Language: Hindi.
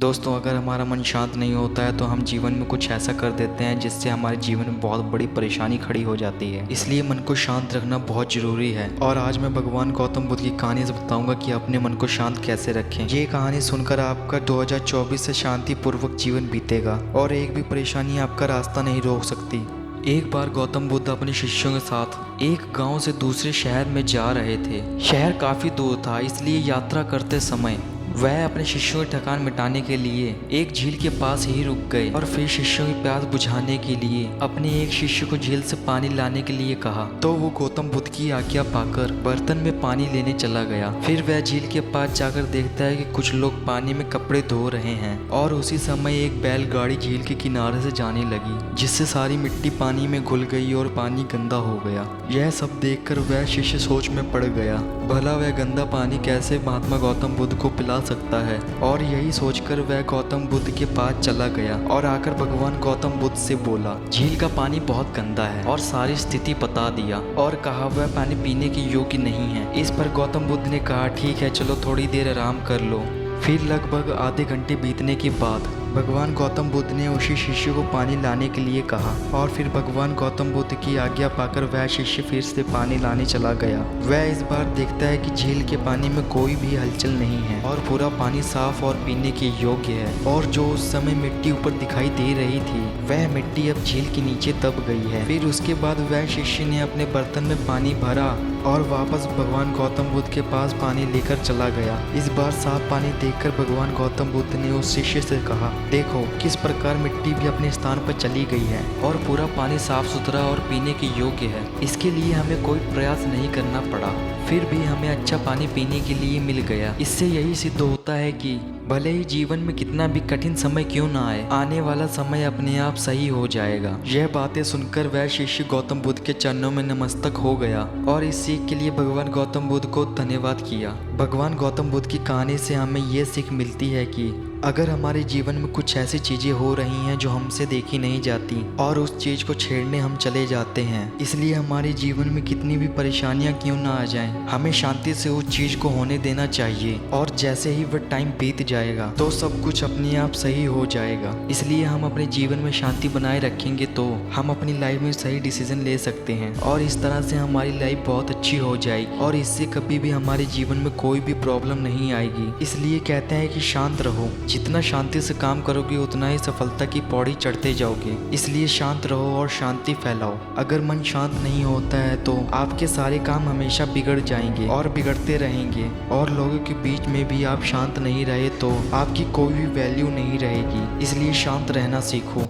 दोस्तों, अगर हमारा मन शांत नहीं होता है तो हम जीवन में कुछ ऐसा कर देते हैं जिससे हमारे जीवन में बहुत बड़ी परेशानी खड़ी हो जाती है। इसलिए मन को शांत रखना बहुत जरूरी है। और आज मैं भगवान गौतम बुद्ध की कहानी से बताऊंगा कि अपने मन को शांत कैसे रखें। ये कहानी सुनकर आपका 2024 से शांति पूर्वक जीवन बीतेगा और एक भी परेशानी आपका रास्ता नहीं रोक सकती। एक बार गौतम बुद्ध अपने शिष्यों के साथ एक गांव से दूसरे शहर में जा रहे थे। शहर काफी दूर था, इसलिए यात्रा करते समय वह अपने शिष्यों की थकान मिटाने के लिए एक झील के पास ही रुक गए और फिर शिष्यों की प्यास बुझाने के लिए अपने एक शिष्य को झील से पानी लाने के लिए कहा। तो वो गौतम बुद्ध की आज्ञा पाकर बर्तन में पानी लेने चला गया। फिर वह झील के पास जाकर देखता है कि कुछ लोग पानी में कपड़े धो रहे हैं और उसी समय एक बैलगाड़ी झील के किनारे से जाने लगी, जिससे सारी मिट्टी पानी में घुल गई और पानी गंदा हो गया। यह सब देखकर वह शिष्य सोच में पड़ गया, भला वह गंदा पानी कैसे महात्मा गौतम बुद्ध को पिला सकता है। और यही सोचकर वह गौतम बुद्ध के पास चला गया और आकर भगवान गौतम बुद्ध से बोला, झील का पानी बहुत गंदा है, और सारी स्थिति बता दिया और कहा वह पानी पीने के योग्य नहीं है। इस पर गौतम बुद्ध ने कहा, ठीक है, चलो थोड़ी देर आराम कर लो। फिर लगभग आधे घंटे बीतने के बाद भगवान गौतम बुद्ध ने उसी शिष्य को पानी लाने के लिए कहा और फिर भगवान गौतम बुद्ध की आज्ञा पाकर वह शिष्य फिर से पानी लाने चला गया। वह इस बार देखता है कि झील के पानी में कोई भी हलचल नहीं है और पूरा पानी साफ और पीने के योग्य है। और जो उस समय मिट्टी ऊपर दिखाई दे रही थी वह मिट्टी अब झील के नीचे दब गई है। फिर उसके बाद वह शिष्य ने अपने बर्तन में पानी भरा और वापस भगवान गौतम बुद्ध के पास पानी लेकर चला गया। इस बार साफ पानी देखकर भगवान गौतम बुद्ध ने उस शिष्य से कहा, देखो किस प्रकार मिट्टी भी अपने स्थान पर चली गई है और पूरा पानी साफ सुथरा और पीने के योग्य है। इसके लिए हमें कोई प्रयास नहीं करना पड़ा, फिर भी हमें अच्छा पानी पीने के लिए मिल गया। इससे यही सिद्ध होता है कि भले ही जीवन में कितना भी कठिन समय क्यों ना आए, आने वाला समय अपने आप सही हो जाएगा। यह बातें सुनकर वह शिष्य गौतम बुद्ध के चरणों में नमस्तक हो गया और इस सीख के लिए भगवान गौतम बुद्ध को धन्यवाद किया। भगवान गौतम बुद्ध की कहानी से हमें यह सीख मिलती है कि अगर हमारे जीवन में कुछ ऐसी चीजें हो रही हैं जो हमसे देखी नहीं जाती और उस चीज को छेड़ने हम चले जाते हैं, इसलिए हमारे जीवन में कितनी भी परेशानियां क्यों ना आ जाएं, हमें शांति से उस चीज को होने देना चाहिए। और जैसे ही वह टाइम बीत जाएगा तो सब कुछ अपने आप सही हो जाएगा। इसलिए हम अपने जीवन में शांति बनाए रखेंगे तो हम अपनी लाइफ में सही डिसीजन ले सकते हैं और इस तरह से हमारी लाइफ बहुत अच्छी हो जाएगी और इससे कभी भी हमारे जीवन में कोई भी प्रॉब्लम नहीं आएगी। इसलिए कहते हैं कि शांत रहो, जितना शांति से काम करोगे उतना ही सफलता की पौड़ी चढ़ते जाओगे। इसलिए शांत रहो और शांति फैलाओ। अगर मन शांत नहीं होता है तो आपके सारे काम हमेशा बिगड़ जाएंगे और बिगड़ते रहेंगे और लोगों के बीच में भी आप शांत नहीं रहे तो आपकी कोई भी वैल्यू नहीं रहेगी। इसलिए शांत रहना सीखो।